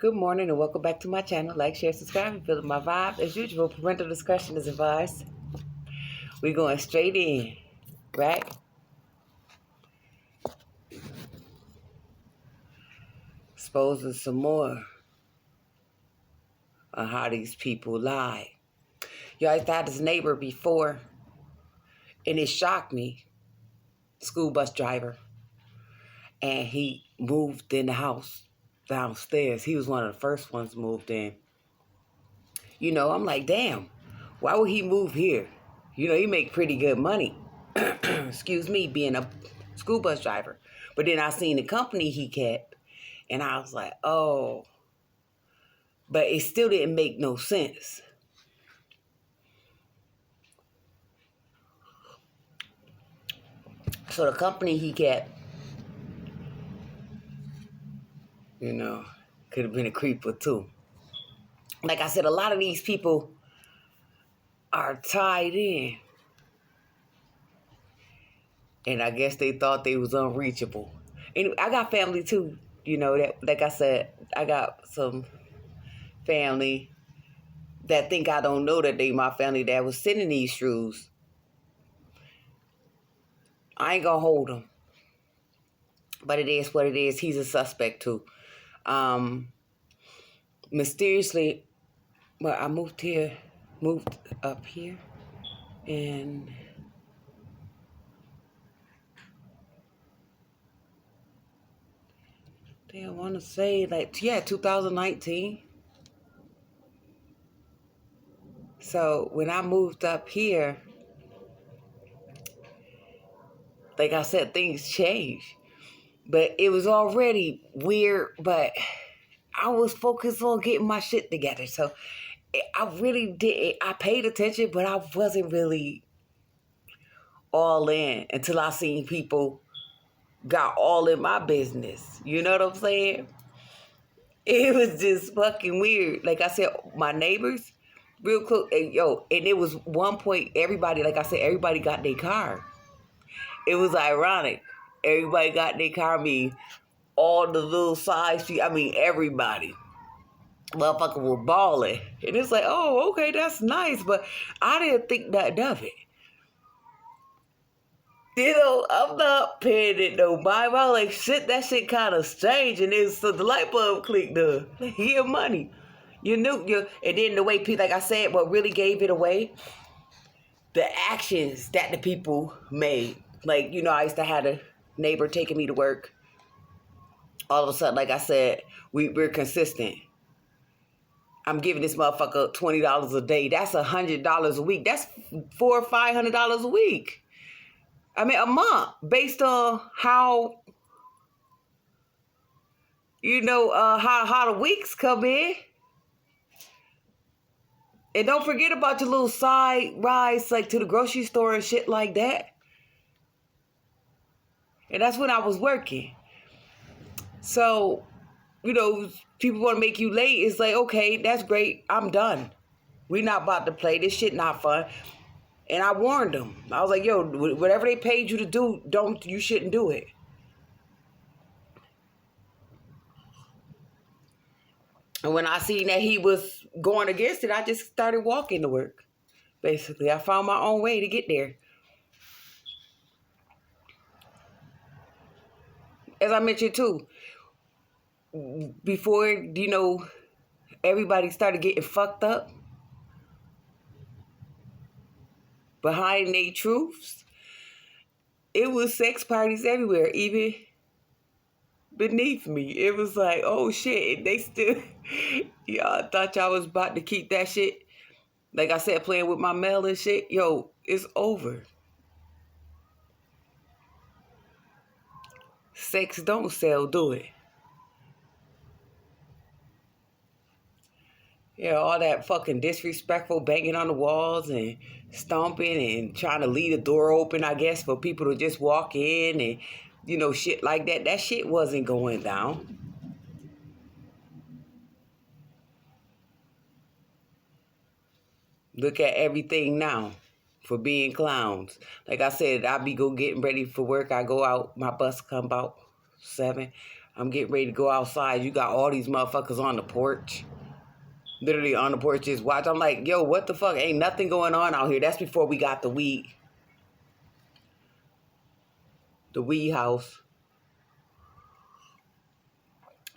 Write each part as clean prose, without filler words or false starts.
Good morning and welcome back to my channel. Like, share, subscribe, and feel my vibe. As usual, parental discretion is advised. We're going straight in, right? Exposing some more on how these people lie. You know, I had this neighbor before, and it shocked me. School bus driver. And he moved in the house downstairs. He was one of the first ones moved in. You know, I'm like, damn, why would he move here? You know, he make pretty good money. Excuse me, being a school bus driver. But then I seen the company he kept, and I was like, oh. But it still didn't make no sense. So the company he kept, you know, could have been a creeper too. Like I said, a lot of these people are tied in. And I guess they thought they was unreachable. And I got family too, you know, that, like I said, I got some family that think I don't know that they my family that was sending these shoes. I ain't gonna hold them. But it is what it is. He's a suspect too. Mysteriously, well, I moved up here, and I want to say, like, yeah, 2019. So when I moved up here, like I said, things changed. But it was already weird, but I was focused on getting my shit together. So I really did. I paid attention, but I wasn't really all in until I seen people got all in my business. You know what I'm saying? It was just fucking weird. Like I said, my neighbors, real close, and it was one point, everybody, like I said, everybody got their car. It was ironic. Everybody got their car. I mean, all the little side street, I mean, everybody. Motherfucker were balling. And it's like, oh, okay, that's nice. But I didn't think nothing of it. You know, I'm not paying it no mind. I was like, shit, that shit kind of strange. And then so the light bulb clicked up. Like, here money. You knew, and then the way people, like I said, what really gave it away, the actions that the people made. Like, you know, I used to have a neighbor taking me to work. All of a sudden, like I said, we're consistent. I'm giving this motherfucker $20 a day. That's $100 a week. That's $400 or $500 a week. I mean, a month, based on how, you know, how the weeks come in. And don't forget about your little side rides, like to the grocery store and shit like that. And that's when I was working. So, you know, people want to make you late. It's like, okay, that's great. I'm done. We not about to play. This shit not fun. And I warned them. I was like, yo, whatever they paid you to do, you shouldn't do it. And when I seen that he was going against it, I just started walking to work. Basically, I found my own way to get there. As I mentioned too, before, you know, everybody started getting fucked up behind their truths, it was sex parties everywhere, even beneath me. It was like, oh shit, they still, y'all thought y'all was about to keep that shit. Like I said, playing with my mail and shit, yo, it's over. Sex don't sell, do it? Yeah, all that fucking disrespectful banging on the walls and stomping and trying to leave the door open, I guess, for people to just walk in and, you know, shit like that. That shit wasn't going down. Look at everything now for being clowns. Like I said, I be getting ready for work. I go out, my bus come about 7. I'm getting ready to go outside. You got all these motherfuckers on the porch. Literally on the porch just watch. I'm like, yo, what the fuck? Ain't nothing going on out here. That's before we got the weed. The weed house.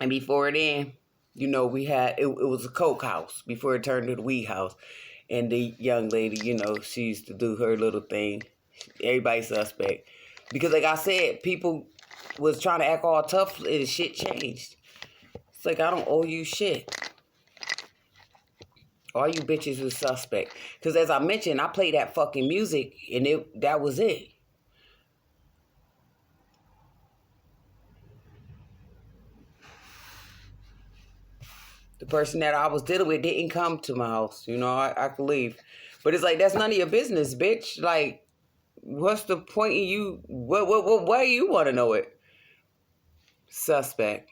And before then, you know, we had, it was a coke house before it turned to the weed house. And the young lady, you know, she used to do her little thing. Everybody suspect. Because like I said, people was trying to act all tough and shit changed. It's like, I don't owe you shit. All you bitches was suspect. Because as I mentioned, I played that fucking music and that was it. The person that I was dealing with didn't come to my house. You know, I could leave. But it's like, that's none of your business, bitch. Like, what's the point in you? Why do you want to know it? Suspect.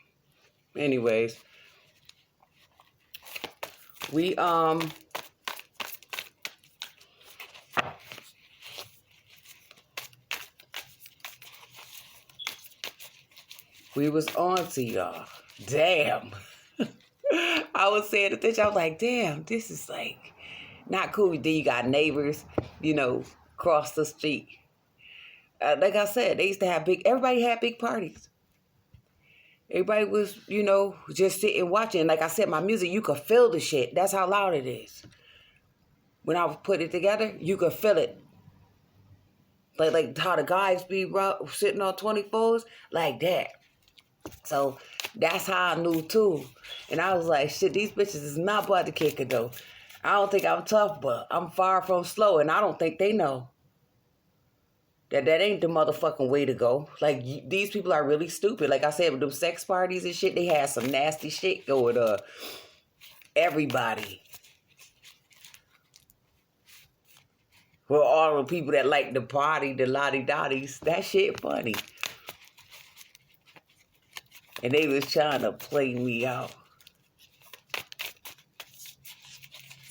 Anyways. We was on to y'all. Damn. I was saying to this, I was like, damn, this is like not cool. Then you got neighbors, you know, across the street. Like I said, they used to have everybody had big parties. Everybody was, you know, just sitting watching. Like I said, my music, you could feel the shit. That's how loud it is. When I put it together, you could feel it. Like how the guys be sitting on 24s, like that. So that's how I knew too. And I was like, shit, these bitches is not about to kick it though. I don't think I'm tough, but I'm far from slow. And I don't think they know that ain't the motherfucking way to go. Like, these people are really stupid. Like I said, with them sex parties and shit, they had some nasty shit going on. Everybody. Well, all the people that like the party, the lottie-dotties, that shit funny. And they was trying to play me out.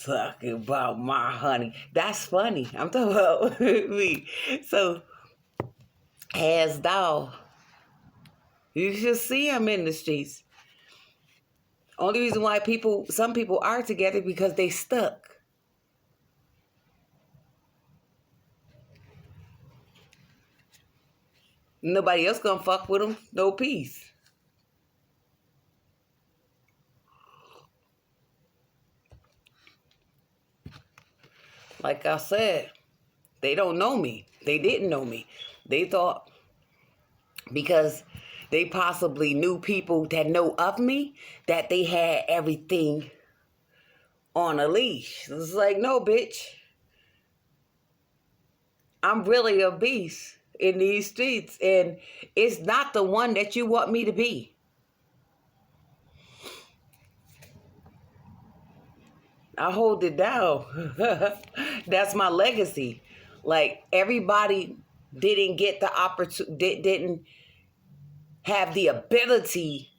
Talking about my honey. That's funny. I'm talking about me. So, hands down, you should see them in the streets. Only reason why some people are together because they stuck. Nobody else gonna fuck with them. No peace. Like I said, they don't know me. They didn't know me. They thought because they possibly knew people that know of me that they had everything on a leash. It's like, no, bitch. I'm really a beast in these streets, and it's not the one that you want me to be. I hold it down. That's my legacy. Like, everybody didn't get the opportunity, didn't have the ability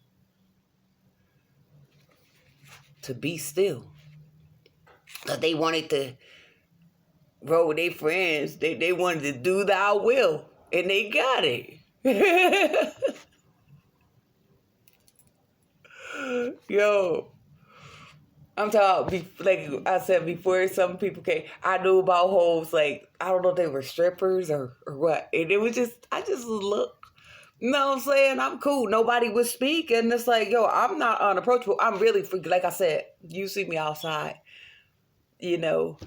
to be still. Because they wanted to roll with their friends. They wanted to do thy will. And they got it. Yo. I'm talking, like I said before, some people came. I knew about hoes, like, I don't know if they were strippers or what. And it was just, I just looked. You know what I'm saying? I'm cool. Nobody would speak. And it's like, yo, I'm not unapproachable. I'm really freaking, like I said, you see me outside, you know,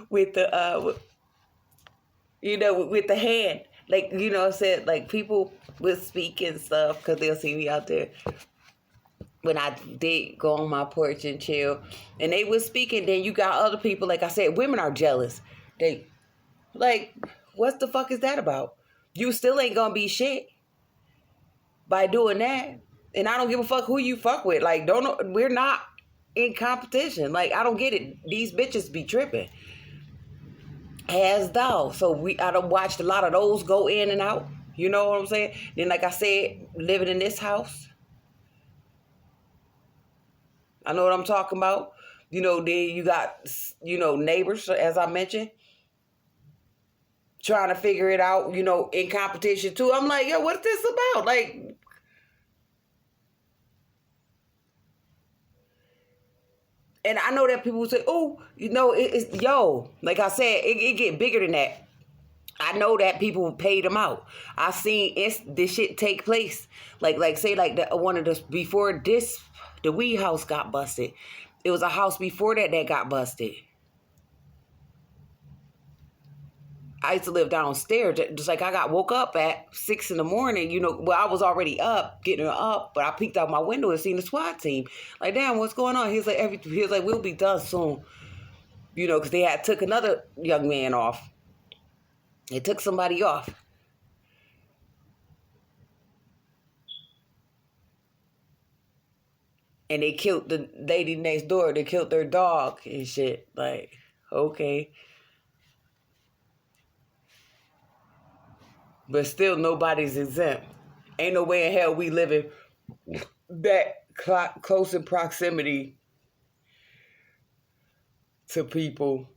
with the, you know, with the hand. Like, you know what I'm saying? Like, people would speak and stuff because they'll see me out there. When I did go on my porch and chill, and they was speaking, then you got other people, like I said, women are jealous. They, like, what the fuck is that about? You still ain't gonna be shit by doing that. And I don't give a fuck who you fuck with. Like, we're not in competition. Like, I don't get it. These bitches be tripping. Has dog. So I done watched a lot of those go in and out. You know what I'm saying? Then, like I said, living in this house, I know what I'm talking about. You know, then you got, you know, neighbors, as I mentioned. trying to figure it out, you know, in competition too. I'm like, yo, what's this about? Like, and I know that people say, oh, you know, it's, yo, like I said, it get bigger than that. I know that people paid them out. I seen this shit take place. Like say like one of the before this, the weed house got busted. It was a house before that got busted. I used to live downstairs. Just like I got woke up at 6 a.m. You know, well I was already up, getting up, but I peeked out my window and seen the SWAT team. Like, damn, what's going on? He was like, we'll be done soon. You know, because they had took another young man off. They took somebody off. And they killed the lady next door. They killed their dog and shit. Like, okay. But still, nobody's exempt. Ain't no way in hell we living that close in proximity to people.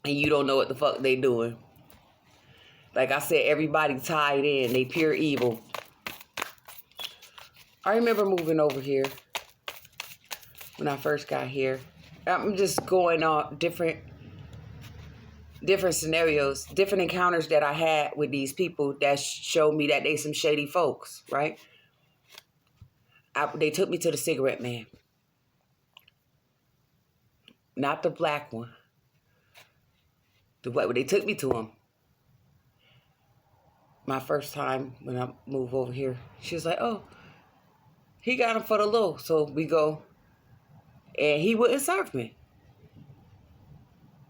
And you don't know what the fuck they doing. Like I said, everybody tied in. They pure evil. I remember moving over here when I first got here. I'm just going on different scenarios, different encounters that I had with these people that showed me that they some shady folks, right? They took me to the cigarette man. Not the black one. They took me to him. My first time when I moved over here, she was like, oh, he got him for the low. So we go, and he wouldn't serve me.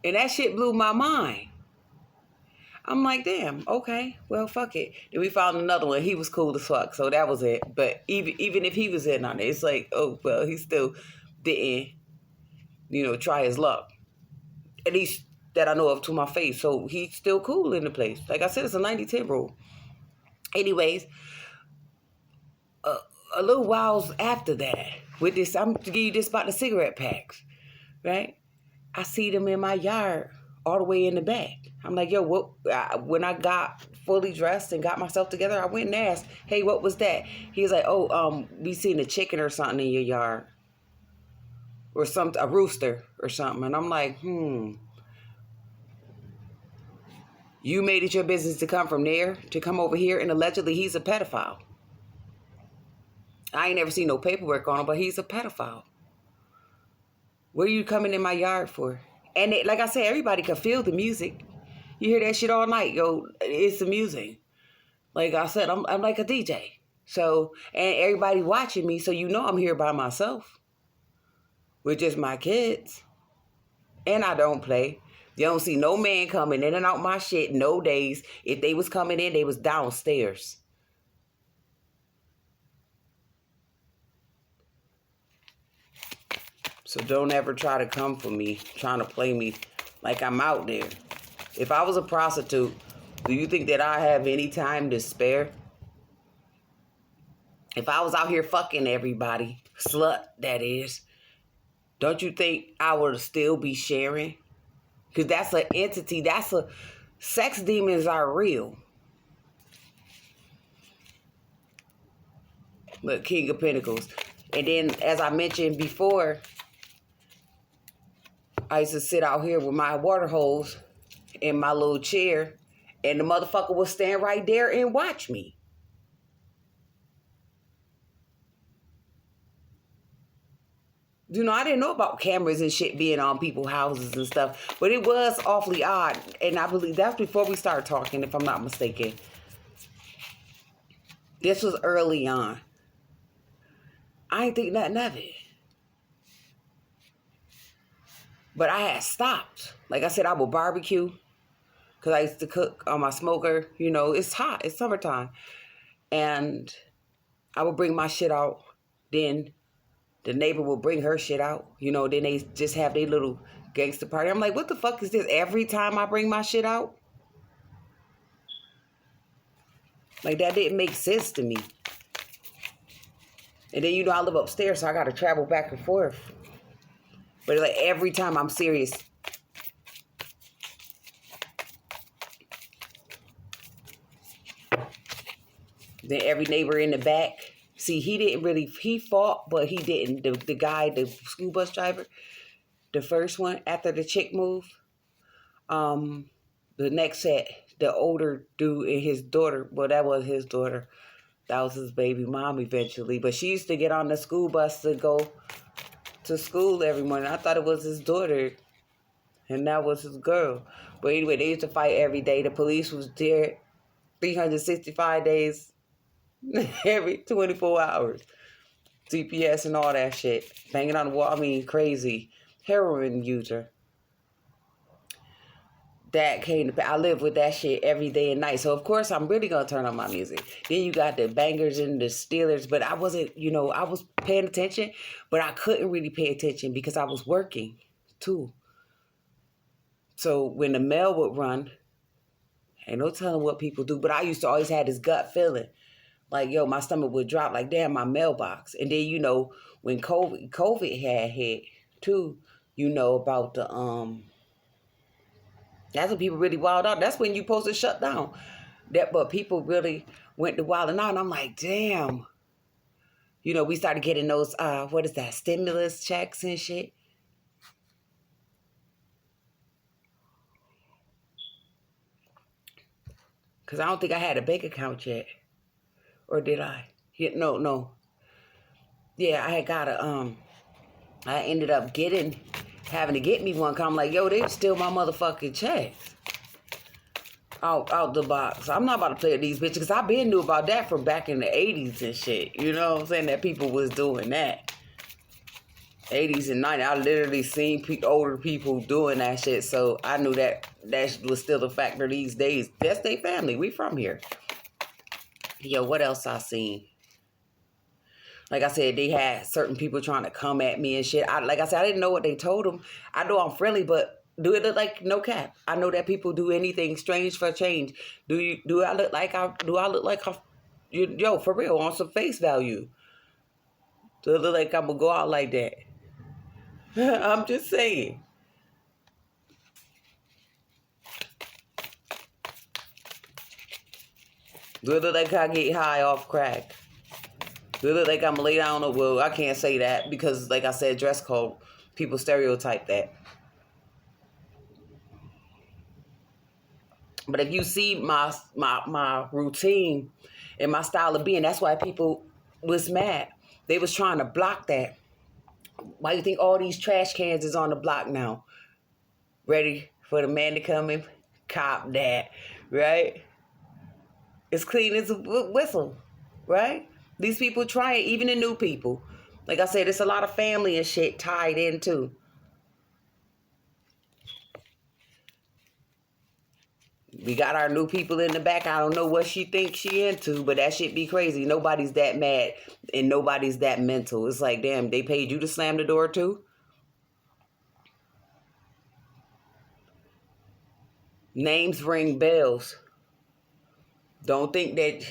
And that shit blew my mind. I'm like, damn, okay, well, fuck it. Then we found another one. He was cool as fuck, so that was it. But even if he was in on it, it's like, oh, well, he still didn't, you know, try his luck. At least that I know of to my face. So he's still cool in the place. Like I said, it's a 90-10 rule. Anyways, a little whiles after that, with this, I'm to give you this about the cigarette packs, right? I see them in my yard all the way in the back. I'm like, yo, what? When I got fully dressed and got myself together, I went and asked, hey, what was that? He was like, oh, we seen a chicken or something in your yard. Or a rooster or something. And I'm like, you made it your business to come from there, to come over here, and allegedly he's a pedophile. I ain't never seen no paperwork on him, but he's a pedophile. What are you coming in my yard for? And like I said, everybody can feel the music. You hear that shit all night, yo. It's amusing. Like I said, I'm like a DJ. So, and everybody watching me, so you know I'm here by myself. With just my kids. And I don't play. You don't see no man coming in and out my shit no days. If they was coming in, they was downstairs. So don't ever try to come for me, trying to play me like I'm out there. If I was a prostitute, do you think that I have any time to spare? If I was out here fucking everybody, slut that is, don't you think I would still be sharing? Because that's an entity, sex demons are real. Look, King of Pentacles. And then, as I mentioned before, I used to sit out here with my water hose in my little chair, and the motherfucker would stand right there and watch me. You know, I didn't know about cameras and shit being on people's houses and stuff, but it was awfully odd. And I believe that's before we started talking, if I'm not mistaken. This was early on. I ain't think nothing of it. But I had stopped. Like I said, I would barbecue because I used to cook on my smoker. You know, it's hot. It's summertime. And I would bring my shit out. Then the neighbor will bring her shit out. You know, then they just have their little gangster party. I'm like, what the fuck is this? Every time I bring my shit out? Like, that didn't make sense to me. And then, you know, I live upstairs, so I got to travel back and forth. But like every time I'm serious. Then every neighbor in the back. See, he fought, but he didn't. The guy, the school bus driver, the first one, after the chick moved, the next set, the older dude and his daughter, well, that was his daughter. That was his baby mom eventually. But she used to get on the school bus to go to school every morning. I thought it was his daughter, and that was his girl. But anyway, they used to fight every day. The police was there 365 days, every 24 hours. CPS and all that shit. Banging on the wall. I mean, crazy. Heroin user. That came to, I live with that shit every day and night. So, of course, I'm really going to turn on my music. Then you got the bangers and the Steelers. But I wasn't, I was paying attention. But I couldn't really pay attention because I was working, too. So, when the mail would run, ain't no telling what people do. But I used to always have this gut feeling. Like, yo, my stomach would drop. Like, damn, my mailbox. And then, when COVID had hit, too, about the, that's when people really wild out. That's when you supposed to shut down. But people really went to wilding out. And I'm like, damn. We started getting those, stimulus checks and shit. Because I don't think I had a bank account yet. Or did I? Yeah, no. Yeah, I had got I ended up having to get me one. Cause I'm like, yo, they steal my motherfucking checks out the box. I'm not about to play with these bitches because I been knew about that from back in the 80s and shit. You know what I'm saying? That people was doing that. 80s and 90s. I literally seen older people doing that shit. So I knew that was still a factor these days. That's their family. We from here. Yo, what else I seen? Like I said, they had certain people trying to come at me and shit. Like I said, I didn't know what they told them. I know I'm friendly, but do it look like no cap? I know that people do anything strange for change. Do I look like yo, for real, on some face value? Do it look like I'm gonna go out like that? I'm just saying. Do it look like I get high off crack? Do it look like I'm lay down? Well, I can't say that because, like I said, dress code. People stereotype that. But if you see my routine and my style of being, that's why people was mad. They was trying to block that. Why do you think all these trash cans is on the block now? Ready for the man to come and cop that, right? It's clean as a whistle, right? These people try it, even the new people. Like I said, there's a lot of family and shit tied in too. We got our new people in the back. I don't know what she thinks she into, but that shit be crazy. Nobody's that mad and nobody's that mental. It's like, damn, they paid you to slam the door too? Names ring bells. Don't think that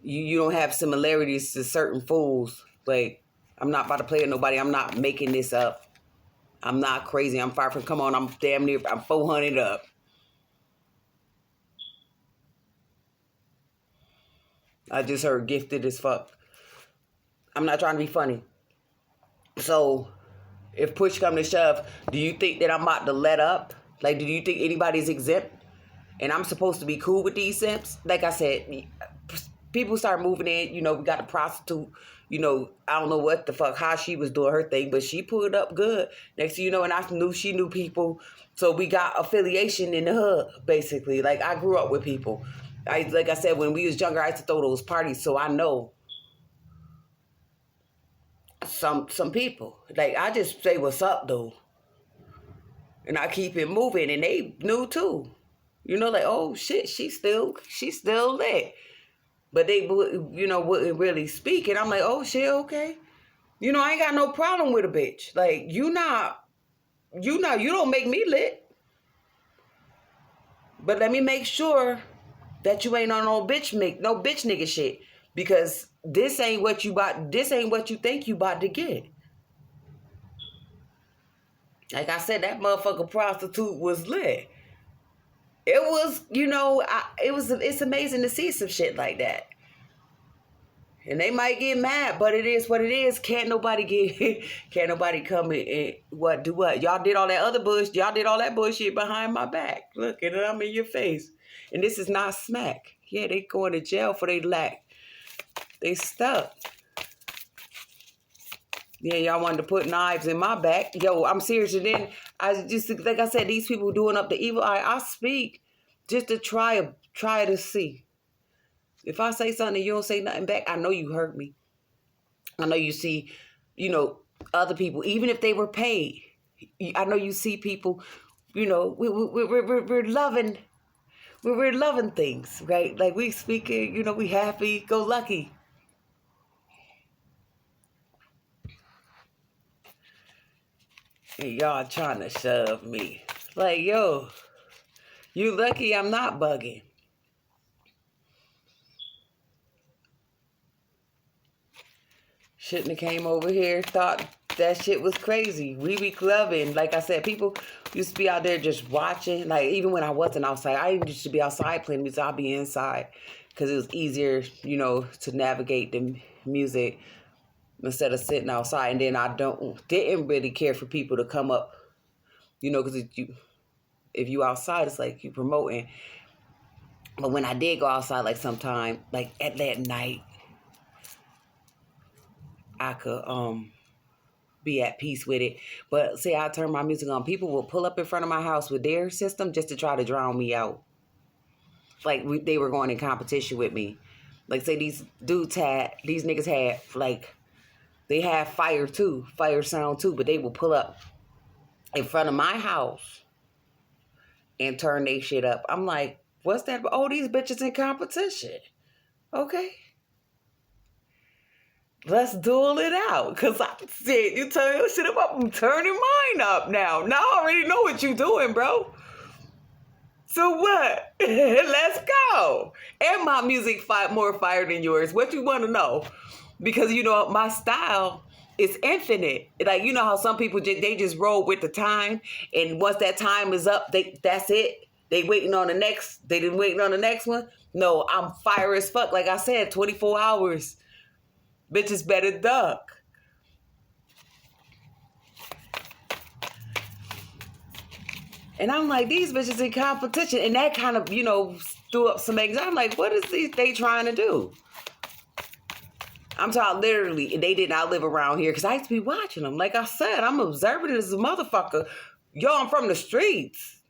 you don't have similarities to certain fools. Like, I'm not about to play with nobody. I'm not making this up. I'm not crazy. I'm far from, come on, I'm damn near, I'm 400 up. I just heard gifted as fuck. I'm not trying to be funny. So, if push come to shove, do you think that I'm about to let up? Like, do you think anybody's exempt? And I'm supposed to be cool with these simps? Like I said, people start moving in. We got a prostitute. I don't know what the fuck, how she was doing her thing, but she pulled up good. Next thing you know, and I knew she knew people. So we got affiliation in the hood, basically. Like, I grew up with people. Like I said, when we was younger, I used to throw those parties, so I know some people. Like, I just say what's up, though. And I keep it moving, and they knew, too. Like, oh, shit, she's still lit. But they, wouldn't really speak. And I'm like, oh, shit, okay. I ain't got no problem with a bitch. Like, you don't make me lit. But let me make sure that you ain't on no bitch nigga shit. Because this ain't what you think you about to get. Like I said, that motherfucker prostitute was lit. It was, it's amazing to see some shit like that. And they might get mad, but it is what it is. Can't nobody can't nobody come and do what? Y'all did all that other bullshit. Y'all did all that bullshit behind my back. Look, and I'm in your face. And this is not smack. Yeah, they going to jail for they lack. They stuck. Yeah, y'all wanted to put knives in my back. Yo, I'm serious. And then I just, like I said, these people doing up the evil eye. I speak just to try to see. If I say something and you don't say nothing back, I know you hurt me. I know you see, other people, even if they were paid. I know you see people, we're loving, we're loving things, right? Like we speaking, we happy, go lucky. And y'all trying to shove me. Like, yo, you lucky I'm not bugging. Shouldn't have came over here, thought that shit was crazy. We be clubbing. Like I said, people used to be out there just watching. Like, even when I wasn't outside, I used to be outside playing music. I'd be inside because it was easier, to navigate the music instead of sitting outside. And then I didn't really care for people to come up, because if you outside, it's like you promoting. But when I did go outside, like sometime, like at that night, I could be at peace with it. But say I turn my music on, people will pull up in front of my house with their system just to try to drown me out. Like they were going in competition with me. Like say these niggas had like, they have fire sound too, but they will pull up in front of my house and turn their shit up. I'm like, what's that? Oh, these bitches in competition. Okay. Let's duel it out. Because I said, you turn your shit up, I'm turning mine up now. Now I already know what you doing, bro. So what? Let's go. And my music more fire than yours. What you want to know? Because, my style is infinite. Like, how some people, they just roll with the time. And once that time is up, that's it. They waiting on the next. They didn't waiting on the next one. No, I'm fire as fuck. Like I said, 24 hours. Bitches better duck. And I'm like, these bitches in competition. And that kind of, threw up some anxiety. I'm like, what is they trying to do? I'm talking literally, and they did not live around here because I used to be watching them. Like I said, I'm observant as a motherfucker. Yo, I'm from the streets.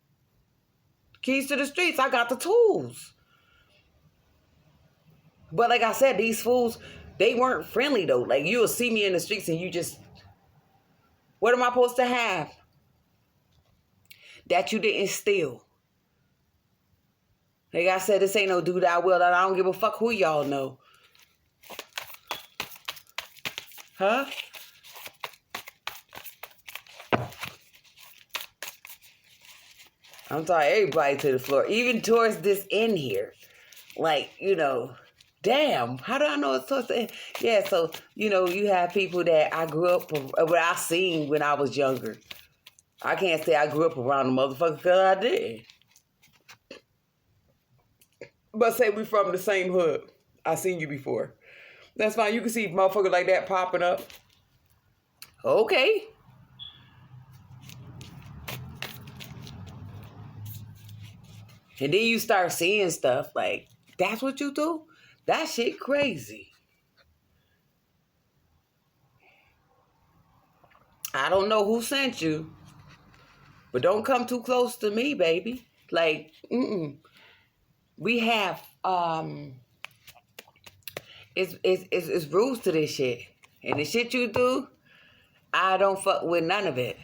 Keys to the streets. I got the tools. But like I said, these fools, they weren't friendly though. Like you'll see me in the streets and you just, what am I supposed to have that you didn't steal? Like I said, this ain't no do that will. I don't give a fuck who y'all know. Huh? I'm talking everybody to the floor, even towards this end here. Like, damn, how do I know it's towards the end? Yeah, so, you have people that I grew up, what I seen when I was younger. I can't say I grew up around the motherfucker because I did. But say we from the same hood. I seen you before. That's fine. You can see motherfuckers like that popping up. Okay. And then you start seeing stuff like, that's what you do? That shit crazy. I don't know who sent you, but don't come too close to me, baby. Like, we have, it's rules to this shit. And the shit you do, I don't fuck with none of it.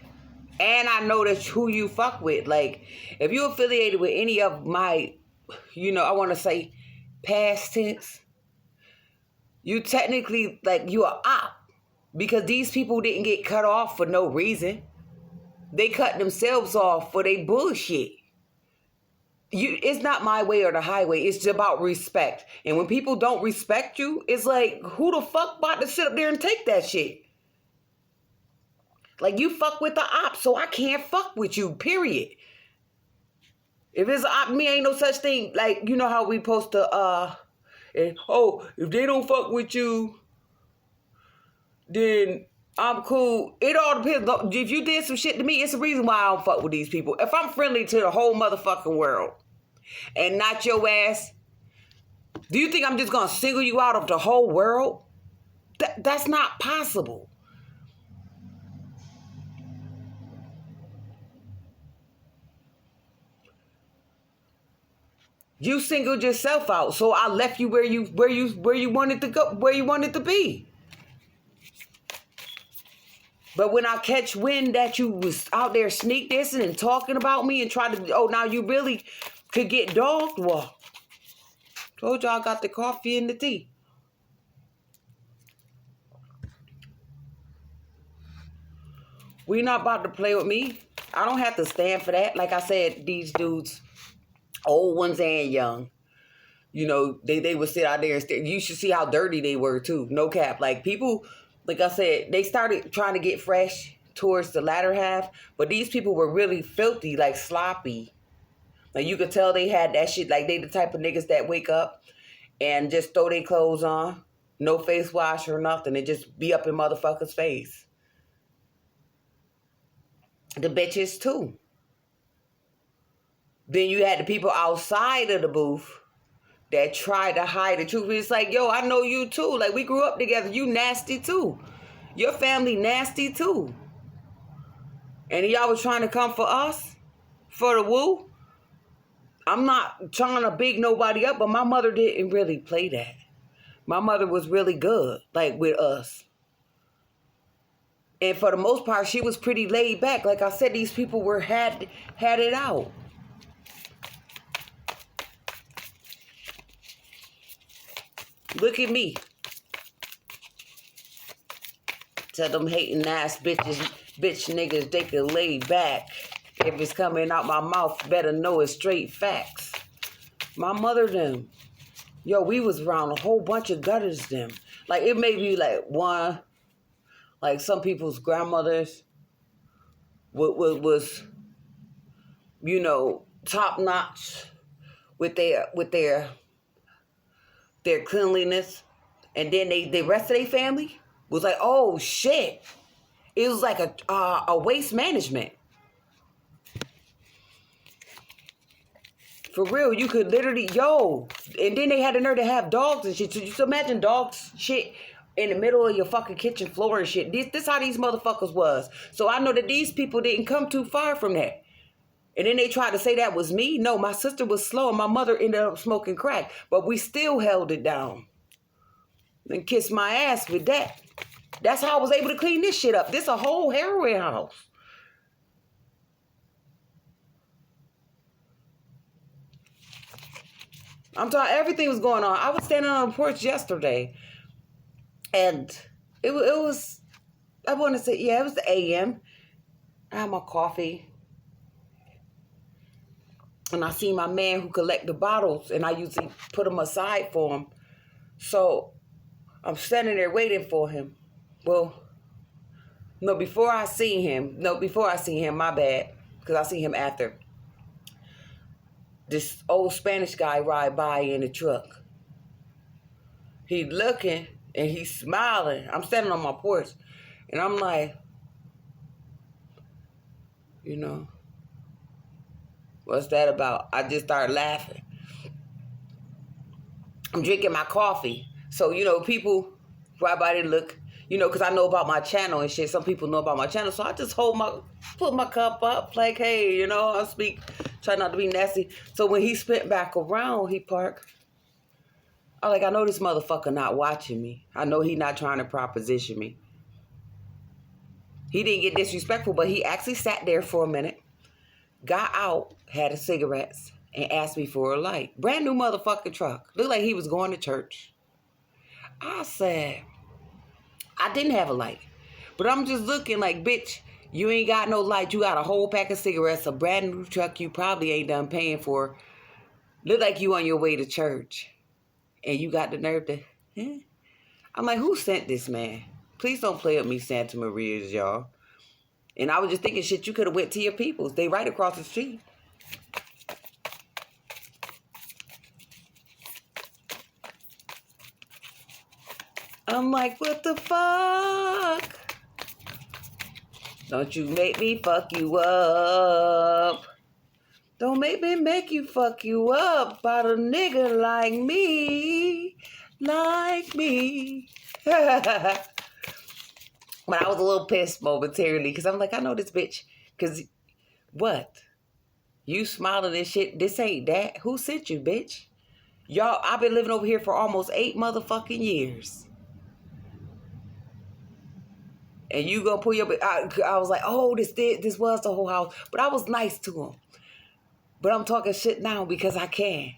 And I know that's who you fuck with. Like, if you're affiliated with any of my, I want to say past tense, you technically, like, you are op. Because these people didn't get cut off for no reason. They cut themselves off for their bullshit. It's not my way or the highway. It's about respect. And when people don't respect you, it's like, who the fuck about to sit up there and take that shit? Like, you fuck with the op, so I can't fuck with you, period. If it's an op, me ain't no such thing. Like, you know how we supposed to, if they don't fuck with you, then I'm cool. It all depends. If you did some shit to me, it's the reason why I don't fuck with these people. If I'm friendly to the whole motherfucking world and not your ass, do you think I'm just gonna single you out of the whole world? That's not possible. You singled yourself out, so I left you where you wanted to go, where you wanted to be. But when I catch wind that you was out there sneak dissing and talking about me and try to, now you really could get dogged, well, told y'all I got the coffee and the tea. We not about to play with me. I don't have to stand for that. Like I said, these dudes, old ones and young, you know, they would sit out there and stare. You should see how dirty they were too. No cap. Like, people, like I said, they started trying to get fresh towards the latter half, but these people were really filthy, like sloppy. Like, you could tell they had that shit. Like, they the type of niggas that wake up and just throw their clothes on, no face wash or nothing, and just be up in motherfuckers' face. The bitches too. Then you had the people outside of the booth that tried to hide the truth. It's like, yo, I know you too. Like, we grew up together. You nasty too. Your family nasty too. And y'all was trying to come for us? For the woo? I'm not trying to big nobody up, but my mother didn't really play that. My mother was really good, like, with us. And for the most part, she was pretty laid back. Like I said, these people had it out. Look at me. Tell them hating ass bitch niggas they can lay back. If it's coming out my mouth, better know it's straight facts. My mother them. Yo, we was around a whole bunch of gutters them. Like, it may be like one, like some people's grandmothers was you know, top notch with their cleanliness, and then the rest of their family was like, oh shit, it was like a waste management. For real, you could literally, and then they had the nerve to have dogs and shit. So you imagine dogs shit in the middle of your fucking kitchen floor and shit. This how these motherfuckers was. So I know that these people didn't come too far from that. And then they tried to say that was me. No, my sister was slow and my mother ended up smoking crack. But we still held it down. And kissed my ass with that. That's how I was able to clean this shit up. This a whole heroin house. I'm talking, everything was going on. I was standing on the porch yesterday. And it was, I want to say, it was the AM. I had my coffee. And I see my man who collect the bottles, and I usually put them aside for him. So I'm standing there waiting for him. Well, before I see him, my bad, because I see him after. This old Spanish guy ride by in the truck. He looking, and he's smiling. I'm standing on my porch, and I'm like, you know, what's that about? I just started laughing. I'm drinking my coffee. So, you know, people right by there look, you know, because I know about my channel and shit. Some people know about my channel. So I just put my cup up like, hey, you know, I speak, try not to be nasty. So when he spent back around, he parked. I know this motherfucker not watching me. I know he not trying to proposition me. He didn't get disrespectful, but he actually sat there for a minute, got out, had his cigarettes, and asked me for a light. Brand new motherfucking truck. Looked like he was going to church. I said, I didn't have a light. But I'm just looking like, bitch, you ain't got no light. You got a whole pack of cigarettes, a brand new truck you probably ain't done paying for. Look like you on your way to church. And you got the nerve to, I'm like, who sent this man? Please don't play with me, Santa Maria's, y'all. And I was just thinking, shit, you could have went to your peoples. They right across the street. I'm like, what the fuck? Don't you make me fuck you up. Don't make you fuck you up about a nigga like me. Like me. But I was a little pissed momentarily because I'm like, I know this bitch. Because what? You smiling and shit. This ain't that. Who sent you, bitch? Y'all, I've been living over here for almost 8 motherfucking years. And you gonna pull your... I was like, oh, this was the whole house. But I was nice to him. But I'm talking shit now because I can.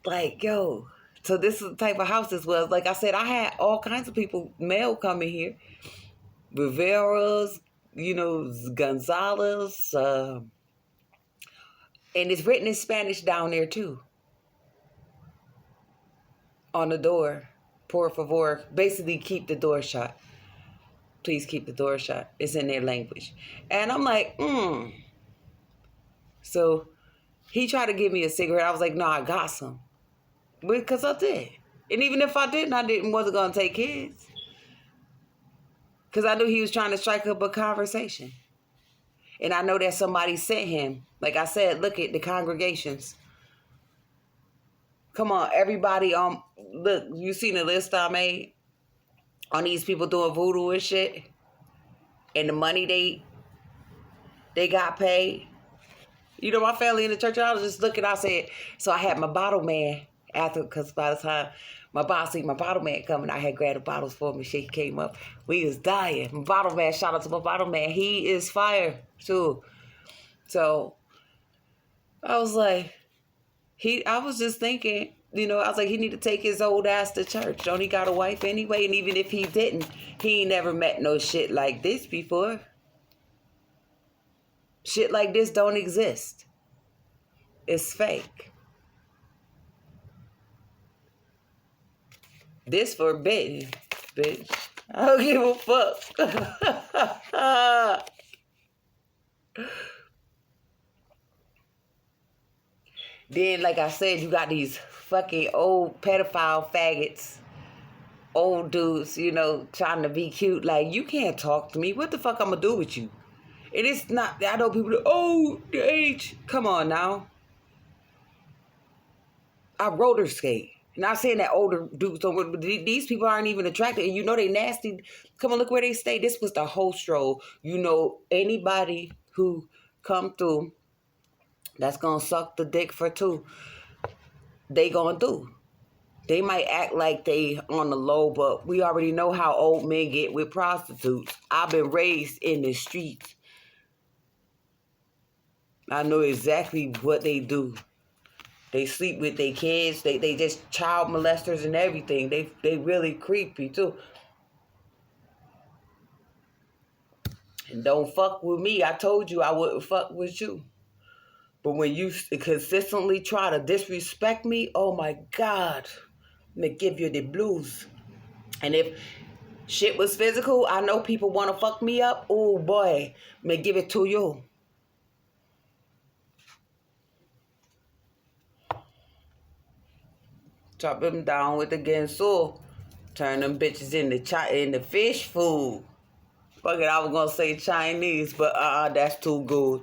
Like, yo. So this is the type of house this was. Like I said, I had all kinds of people, mail coming here. Rivera's, Gonzalez. And it's written in Spanish down there too. On the door. Por favor. Basically, keep the door shut. Please keep the door shut. It's in their language. And I'm like, So he tried to give me a cigarette. I was like, no, I got some. Because I did. And even if I didn't, wasn't going to take his. Because I knew he was trying to strike up a conversation. And I know that somebody sent him. Like I said, look at the congregations. Come on, everybody. Look, you seen the list I made on these people doing voodoo and shit? And the money they got paid. My family in the church, I was just looking, I said, so I had my bottle man after, because by the time my bottle man coming, I had grabbed the bottles for me. She came up. We was dying. My bottle man, shout out to my bottle man. He is fire, too. So, I was like, I was just thinking, I was like, he need to take his old ass to church. Don't he got a wife anyway? And even if he didn't, he ain't never met no shit like this before. Shit like this don't exist. It's fake. This forbidden, bitch. I don't give a fuck. Then, like I said, you got these fucking old pedophile faggots. Old dudes, trying to be cute. Like, you can't talk to me. What the fuck I'm gonna do with you? And it's not, I know people, the age. Come on now. I roller skate. Not saying that older dudes don't, but these people aren't even attracted. And they nasty. Come on, look where they stay. This was the whole stroll. Anybody who come through that's going to suck the dick for two, they going to do. They might act like they on the low, but we already know how old men get with prostitutes. I've been raised in the streets. I know exactly what they do. They sleep with their kids. They just child molesters and everything. They really creepy too. And don't fuck with me. I told you I wouldn't fuck with you. But when you consistently try to disrespect me, oh my God, I'm gonna give you the blues. And if shit was physical, I know people want to fuck me up. Oh boy, I'm gonna give it to you. Chop them down with the Gensu. Turn them bitches into fish food. Fuck it, I was gonna say Chinese, but that's too good.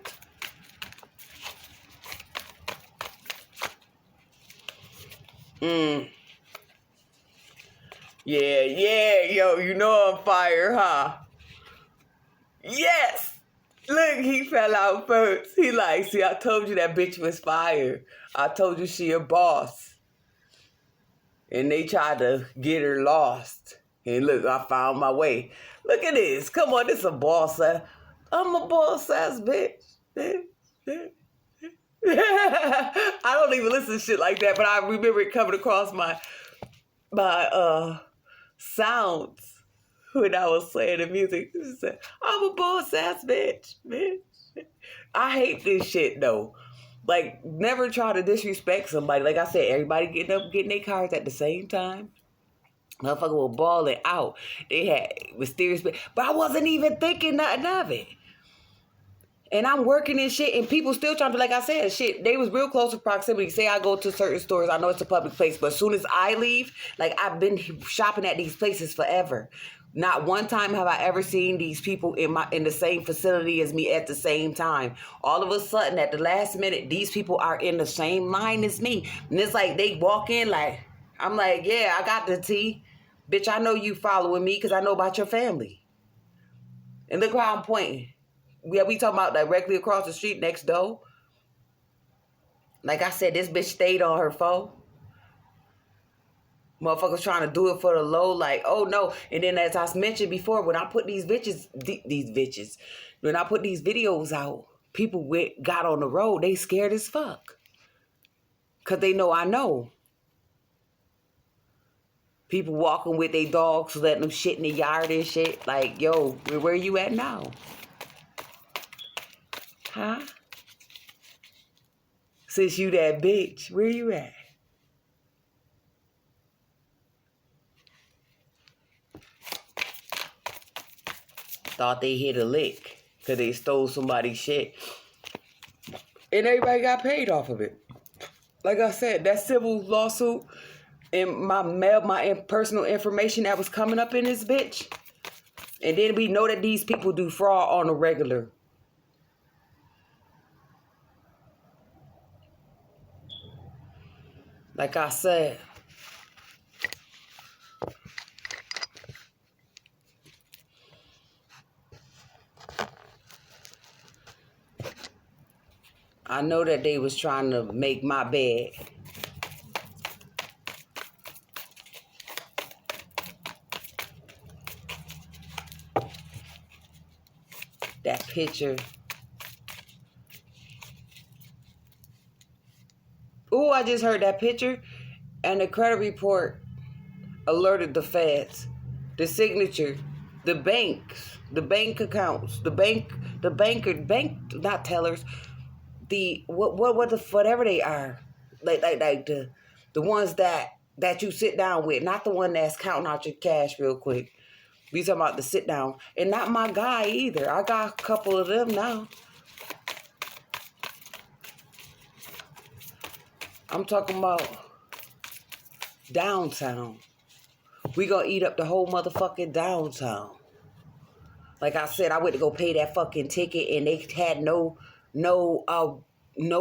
Yeah, yo, I'm fire, huh? Yes! Look, he fell out first. He like, see, I told you that bitch was fire. I told you she a boss. And they tried to get her lost. And look, I found my way. Look at this. Come on, this a boss ass. I'm a boss ass bitch. I don't even listen to shit like that, but I remember it coming across my sounds when I was playing the music. I'm a boss ass bitch. I hate this shit though. Like, never try to disrespect somebody. Like I said, everybody getting their cards at the same time. Motherfucker was balling out. They had mysterious, but I wasn't even thinking nothing of it. And I'm working and shit, and people still trying to, like I said, shit, they was real close to proximity. Say I go to certain stores, I know it's a public place, but as soon as I leave, like I've been shopping at these places forever. Not one time have I ever seen these people in the same facility as me at the same time. All of a sudden, at the last minute, these people are in the same line as me. And it's like they walk in like, I'm like, yeah, I got the tea. Bitch, I know you following me because I know about your family. And look how I'm pointing. We talking about directly across the street next door. Like I said, this bitch stayed on her phone. Motherfuckers trying to do it for the low, like, oh no. And then as I mentioned before, when I put these bitches, when I put these videos out, people got on the road, they scared as fuck. Because they know I know. People walking with their dogs, letting them shit in the yard and shit. Like, yo, where you at now? Huh? Since you that bitch, where you at? Thought they hit a lick because they stole somebody's shit. And everybody got paid off of it. Like I said, that civil lawsuit and my personal information that was coming up in this bitch. And then we know that these people do fraud on a regular. Like I said, I know that they was trying to make my bed. That picture. Ooh, I just heard that picture. And the credit report alerted the feds. The signature. The banks. The bank accounts. The bank, not tellers. Whatever they are. Like the ones that you sit down with. Not the one that's counting out your cash real quick. We talking about the sit down. And not my guy either. I got a couple of them now. I'm talking about downtown. We gonna eat up the whole motherfucking downtown. Like I said, I went to go pay that fucking ticket and they had no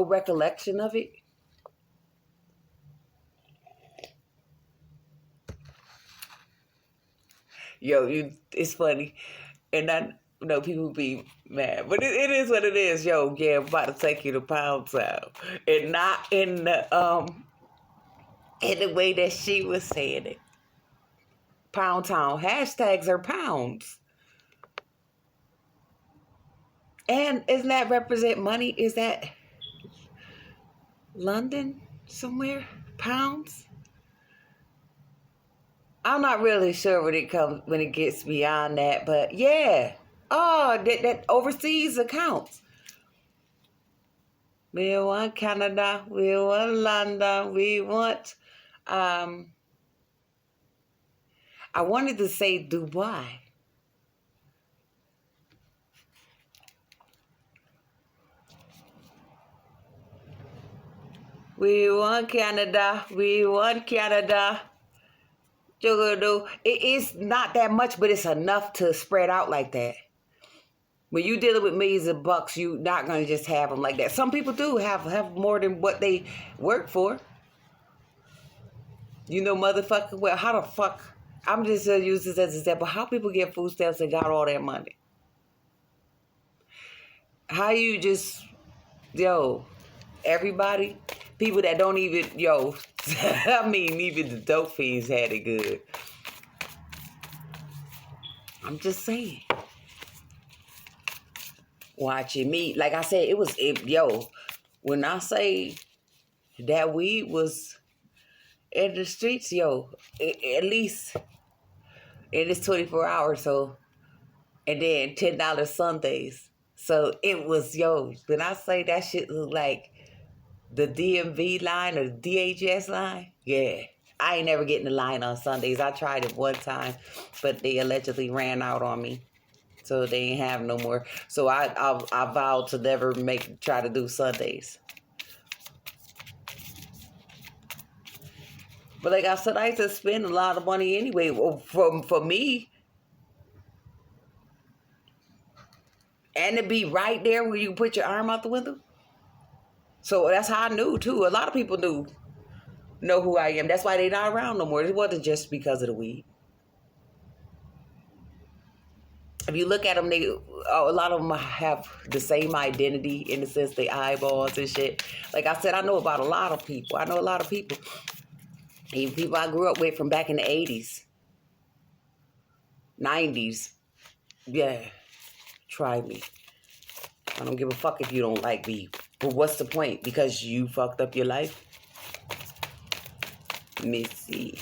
recollection of it. Yo, it's funny. And I know people be mad. But it is what it is. Yo, yeah, I'm about to take you to Pound Town. And not in the way that she was saying it. Pound Town. Hashtags are pounds. And isn't that represent money? Is that London somewhere? Pounds? I'm not really sure when it gets beyond that, but yeah. Oh, that overseas accounts. We want Canada, we want London, we want I wanted to say Dubai. We want Canada, we want Canada. It is not that much, but it's enough to spread out like that. When you dealing with millions of bucks, you not gonna just have them like that. Some people do have more than what they work for. You know, motherfucker. Well, how the fuck? I'm just gonna use this as an example. How people get food stamps and got all that money? How you just, everybody, people that don't even, I mean, even the dope fiends had it good. I'm just saying. Watching me, like I said, when I say that weed was in the streets, at least in this 24 hours, so, and then $10 Sundays. So it was, when I say that shit look like the DMV line or the DHS line, yeah. I ain't never getting the line on Sundays. I tried it one time, but they allegedly ran out on me. so they ain't have no more. So I vowed to never try to do Sundays. But like I said, I used to spend a lot of money anyway. For me, and to be right there where you put your arm out the window. So that's how I knew too. A lot of people know who I am. That's why they're not around no more. It wasn't just because of the weed. If you look at them, a lot of them have the same identity in the sense they eyeballs and shit. Like I said, I know about a lot of people. I know a lot of people. Even people I grew up with from back in the 80s, 90s. Yeah, try me. I don't give a fuck if you don't like me. But what's the point? Because you fucked up your life? Let me see.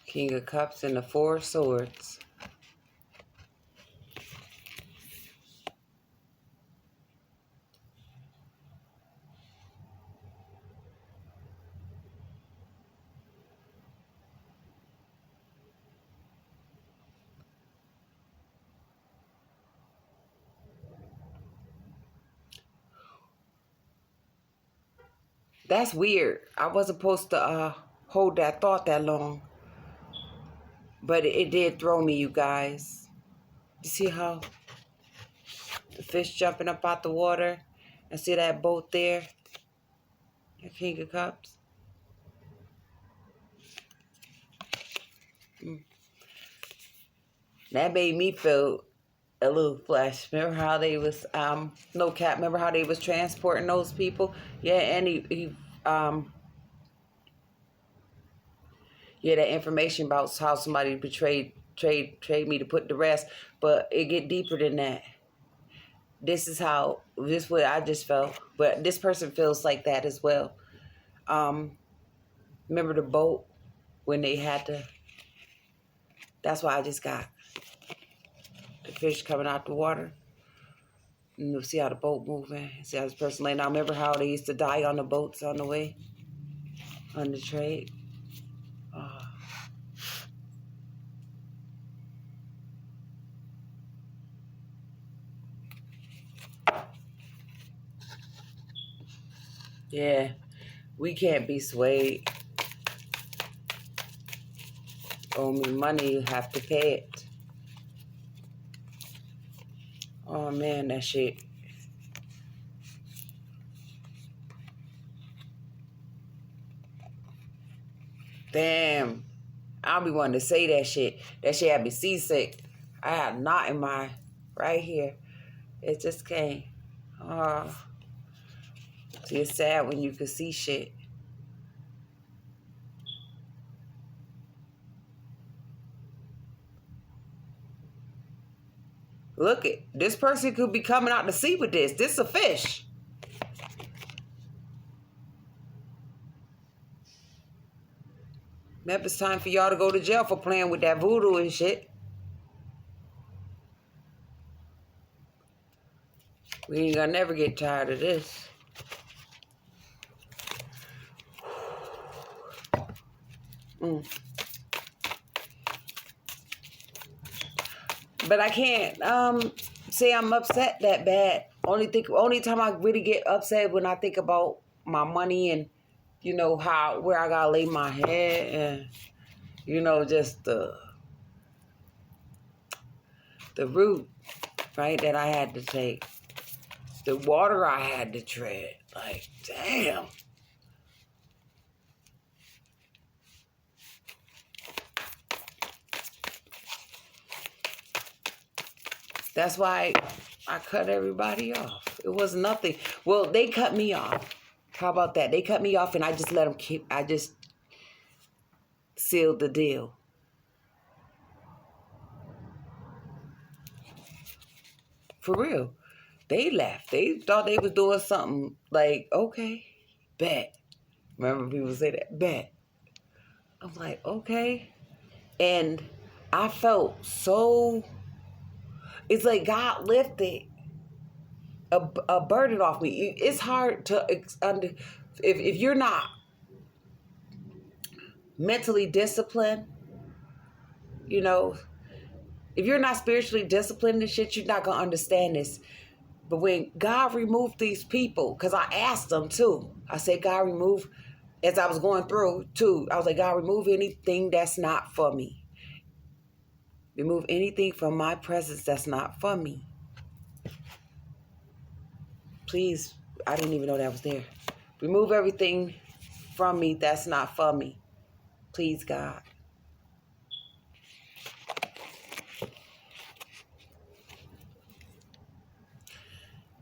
King of Cups and the Four of Swords. That's weird. I wasn't supposed to hold that thought that long. But it did throw me, you guys. You see how the fish jumping up out the water? And see that boat there? The King of Cups. That made me feel a little flash. Remember how they was, no cap, remember how they was transporting those people? Yeah, and yeah, that information about how somebody betrayed me to put to rest. But it get deeper than that. This is what I just felt. But this person feels like that as well. Remember the boat when they had to, that's why I just got the fish coming out the water. And you'll see how the boat moving. See how this person laying down. Remember how they used to die on the boats on the way? On the trade? Oh. Yeah, we can't be swayed. Owe me money, you have to pay it. Oh man, that shit. Damn. I'll be wanting to say that shit. That shit had me seasick. I had a knot in my, right here. It just came. Oh. See, it's sad when you can see shit. Look it. This person could be coming out to sea with this. This is a fish. Maybe it's time for y'all to go to jail for playing with that voodoo and shit. We ain't gonna never get tired of this. But I can't say I'm upset that bad. Only time I really get upset when I think about my money and you know where I gotta lay my head and you know just the route, right, that I had to take. The water I had to tread. Like, damn. That's why I cut everybody off. It was nothing. Well, they cut me off. How about that? They cut me off and I just let them I just sealed the deal. For real. They left. They thought they was doing something like, okay, bet. Remember people say that? Bet. I'm like, okay. And I felt so, it's like God lifted a burden off me. It's hard to if you're not mentally disciplined, you know, if you're not spiritually disciplined and shit, you're not gonna understand this. But when God removed these people, because I asked them too, I said, God, remove, as I was going through too, I was like, God, remove anything that's not for me. Remove anything from my presence that's not for me. Please, I didn't even know that was there. Remove everything from me that's not for me. Please, God.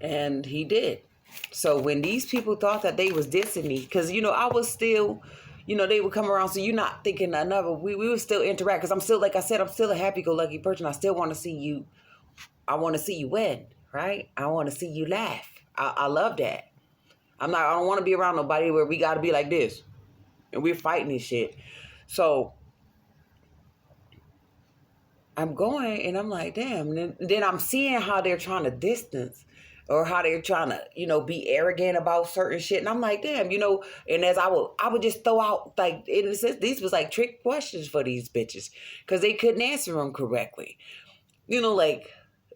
And he did. So when these people thought that they was dissing me, because, I was still, they would come around. So you're not thinking another, we would still interact. Because I'm still, like I said, I'm still a happy-go-lucky person. I still want to see you. I want to see you win, right? I want to see you laugh. I love that. I don't want to be around nobody where we got to be like this. And we're fighting this shit. So I'm going and I'm like, damn. And then I'm seeing how they're trying to distance or how they're trying to, be arrogant about certain shit. And I'm like, damn, and as I would just throw out, like, in a sense, these was like trick questions for these bitches because they couldn't answer them correctly. Like,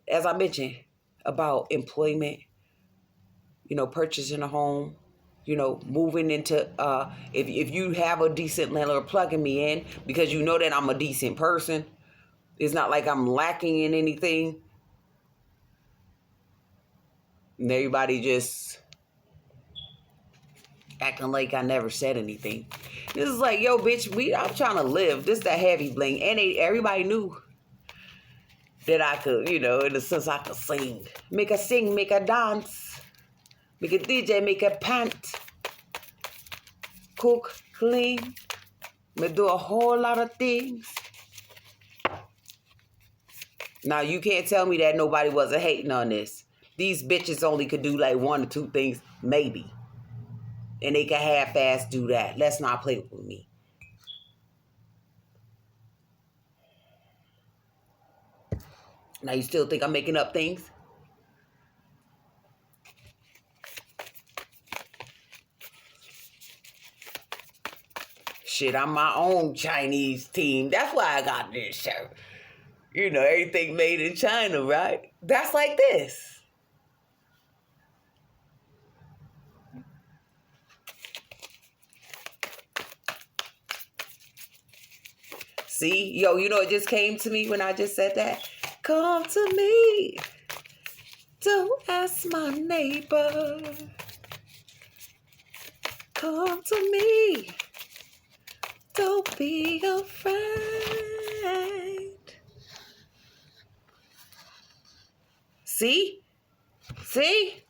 as I mentioned about employment, purchasing a home, moving into, if you have a decent landlord, plugging me in because you know that I'm a decent person. It's not like I'm lacking in anything. And everybody just acting like I never said anything. This is like, yo, bitch, I'm trying to live. This that heavy bling. And everybody knew that I could, in a sense, I could sing. Make a sing, make a dance. Make a DJ, make a pant. Cook, clean. Me do a whole lot of things. Now, you can't tell me that nobody wasn't hating on this. These bitches only could do like one or two things, maybe. And they can half-ass do that. Let's not play with me. Now, you still think I'm making up things? Shit, I'm my own Chinese team. That's why I got this shirt. Everything made in China, right? That's like this. See? Yo, it just came to me when I just said that. Come to me. Don't ask my neighbor. Come to me. Don't be afraid. See? See?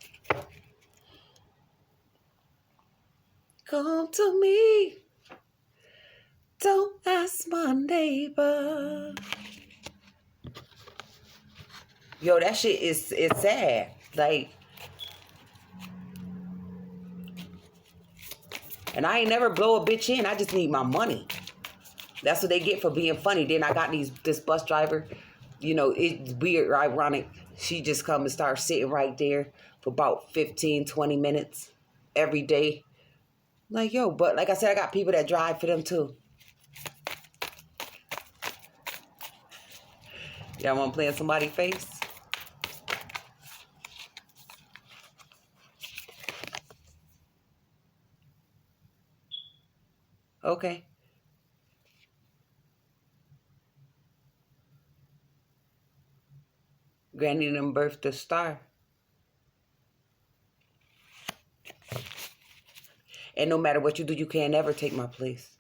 Come to me. Don't ask my neighbor. Yo, that shit is sad. Like, and I ain't never blow a bitch in. I just need my money. That's what they get for being funny. Then I got this bus driver. It's weird, ironic. She just come and start sitting right there for about 15, 20 minutes every day. Like, yo, but like I said, I got people that drive for them too. Y'all want to play in somebody's face? Okay. Granny done birthed a star. And no matter what you do, you can't ever take my place.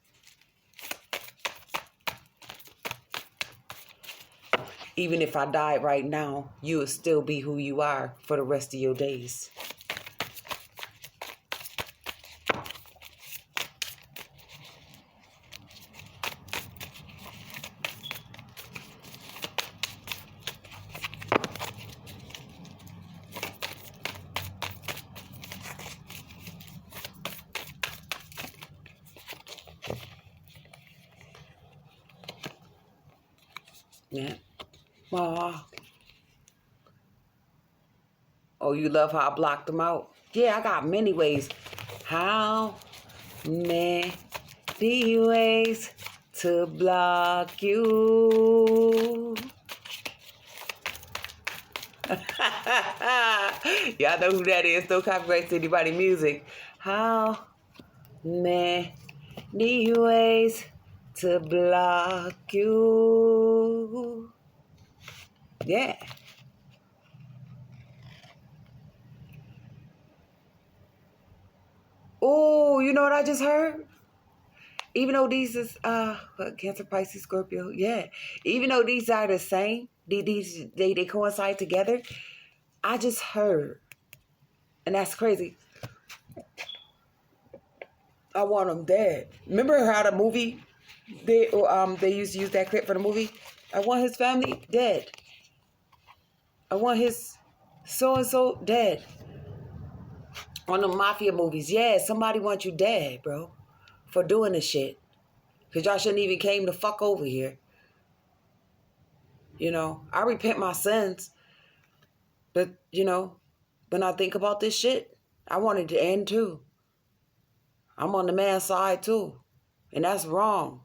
Even if I died right now, you would still be who you are for the rest of your days. Yeah. Aw. Oh, you love how I blocked them out? Yeah, I got many ways. How many ways to block you? Y'all know who that is. No copyright to anybody music. How many ways to block you? Yeah. Oh, you know what I just heard? Even though these is Cancer, Pisces, Scorpio, yeah. Even though these are the same, they coincide together. I just heard, and that's crazy. I want them dead. Remember how the movie they used to use that clip for the movie? I want his family dead. I want his so and so dead. On the mafia movies, yeah, somebody wants you dead, bro, for doing this shit. Cause y'all shouldn't even came the fuck over here. You know, I repent my sins, but you know, when I think about this shit, I want it to end too. I'm on the man's side too, and that's wrong.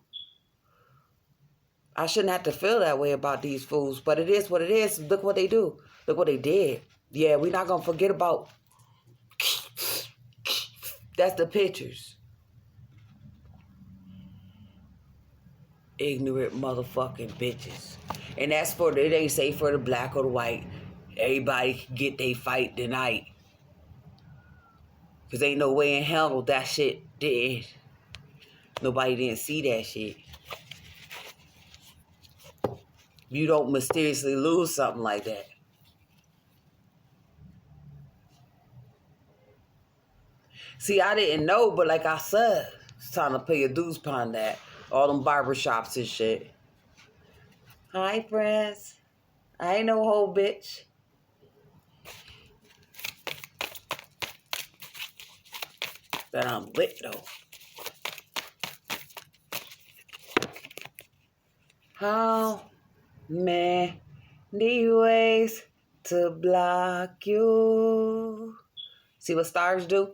I shouldn't have to feel that way about these fools, but it is what it is. Look what they do. Look what they did. Yeah, we're not gonna forget about. That's the pictures. Ignorant motherfucking bitches. And that's for, it ain't say for the black or the white. Everybody can get they fight tonight. Because ain't no way in hell that shit did. Nobody didn't see that shit. You don't mysteriously lose something like that. See, I didn't know, but like I said, it's time to pay your dues upon that. All them barbershops and shit. Hi, friends. I ain't no whole bitch. But I'm lit, though. How many ways to block you? See what stars do?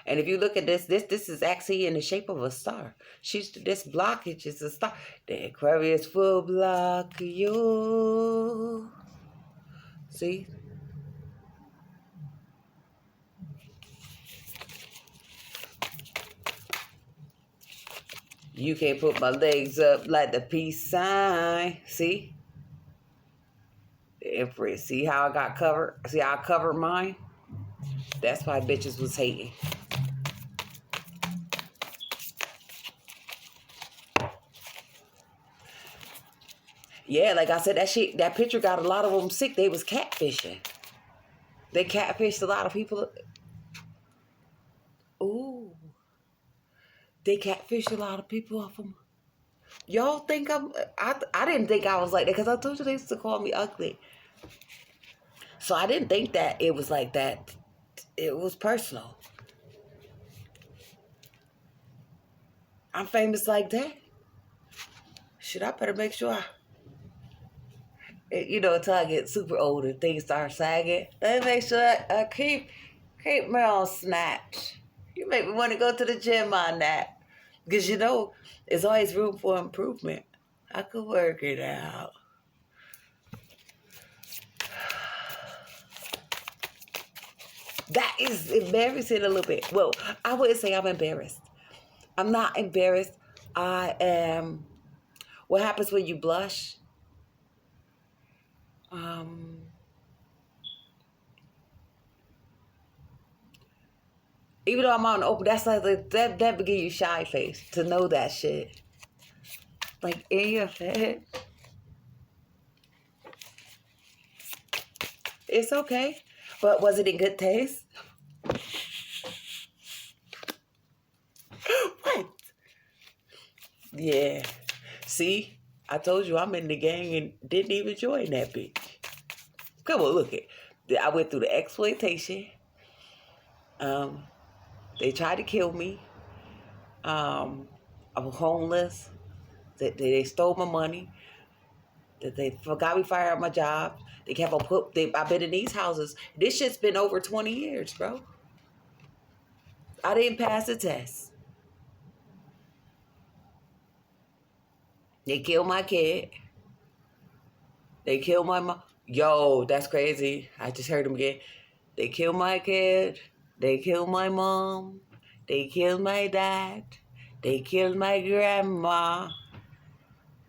And if you look at this is actually in the shape of a star. This blockage is a star. The Aquarius will block you. See? You can't put my legs up like the peace sign. See? The Empress. See how I got covered? See how I covered mine? That's why bitches was hating. Yeah, like I said, that picture got a lot of them sick. They was catfishing. They catfished a lot of people. Ooh. They catfished a lot of people off them. Y'all think I didn't think I was like that because I told you they used to call me ugly. So I didn't think that it was like that. It was personal. I'm famous like that. Shit, I better make sure until I get super old and things start sagging. Let me make sure I keep me on snatch. You make me want to go to the gym on that. Because there's always room for improvement. I could work it out. That is embarrassing a little bit. Well, I wouldn't say I'm embarrassed. I'm not embarrassed. I am. What happens when you blush? Even though I'm on the open, that's like that would give you shy face to know that shit. Like in your head. It's okay. But was it in good taste? What? Yeah. See? I told you I'm in the gang and didn't even join that bitch. Come on, look it. I went through the exploitation. They tried to kill me. I was homeless. They stole my money. That they got me fired at my job. They kept on I've been in these houses. This shit's been over 20 years, bro. I didn't pass the test. They killed my kid. They killed my mom. Yo, that's crazy. I just heard him again. They killed my kid. They killed my mom. They killed my dad. They killed my grandma.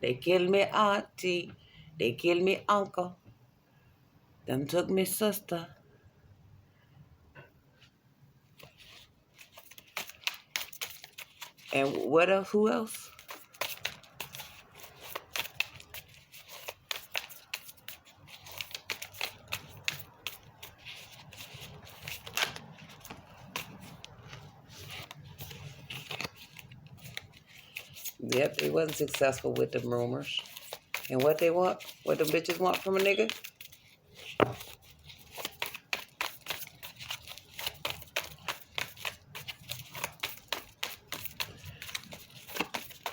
They killed me auntie. They killed me uncle. Them took me sister. And what else? Who else? Yep, they wasn't successful with the rumors. And what they want? What the bitches want from a nigga?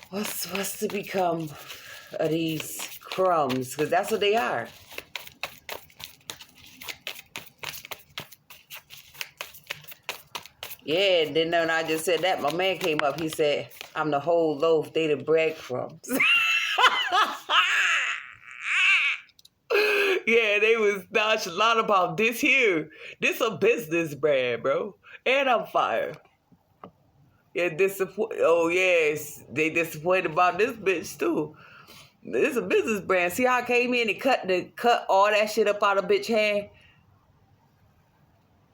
What's to become of these crumbs? Because that's what they are. Yeah, and then when I just said that, my man came up. He said, I'm the whole loaf they the breadcrumbs. Yeah, they was nonchalant about this here. This a business brand, bro. And I'm fired. Yeah, oh, yes. They disappointed about this bitch, too. This is a business brand. See how I came in and cut all that shit up out of bitch hand?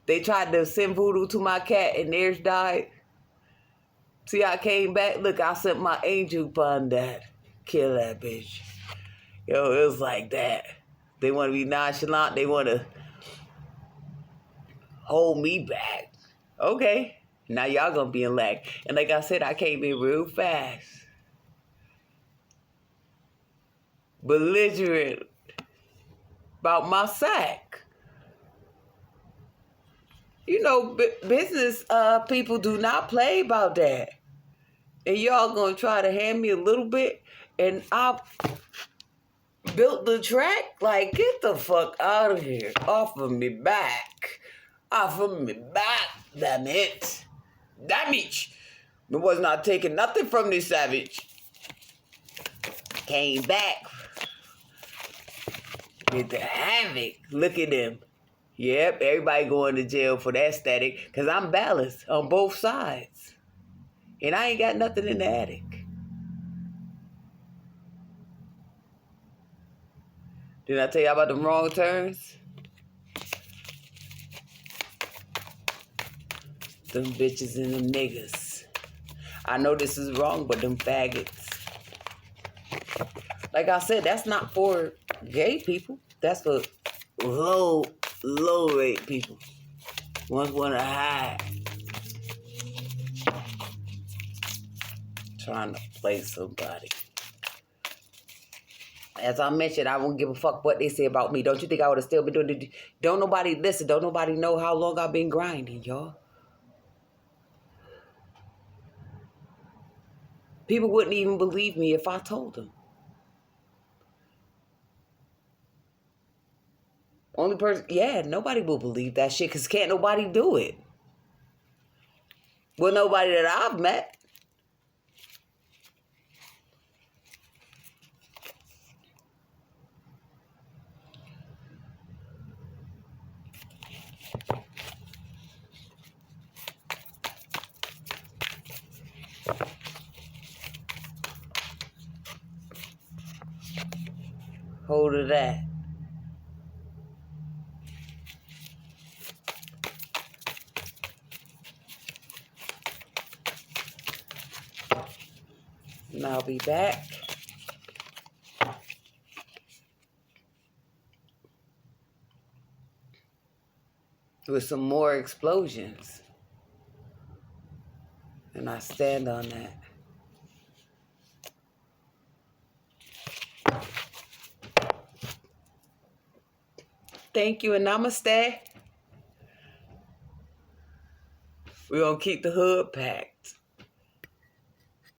They tried to send voodoo to my cat and theirs died. See how I came back? Look, I sent my angel upon that. Kill that bitch. Yo, it was like that. They want to be nonchalant. They want to hold me back. Okay. Now y'all gonna be in lag. And like I said, I came in real fast. Belligerent about my sack. You know, business people do not play about that. And y'all gonna try to hand me a little bit, and I built the track? Like, get the fuck out of here. Offer me back. Offer me back, damn it. Damn it. I was not taking nothing from this savage. Came back with the havoc. Look at them. Yep, everybody going to jail for that static, because I'm balanced on both sides. And I ain't got nothing in the attic. Did I tell you about them wrong turns? Them bitches and them niggas. I know this is wrong, but them faggots. Like I said, that's not for gay people. That's for low rate people. Ones want to hide. Trying to play somebody. As I mentioned, I won't give a fuck what they say about me. Don't you think I would have still been doing it? Don't nobody listen. Don't nobody know how long I've been grinding, y'all. People wouldn't even believe me if I told them. Only person, yeah, nobody will believe that shit because can't nobody do it. Well, nobody that I've met. Hold of that. And I'll be back. With some more explosions. And I stand on that. Thank you and namaste. We're going to keep the hood packed.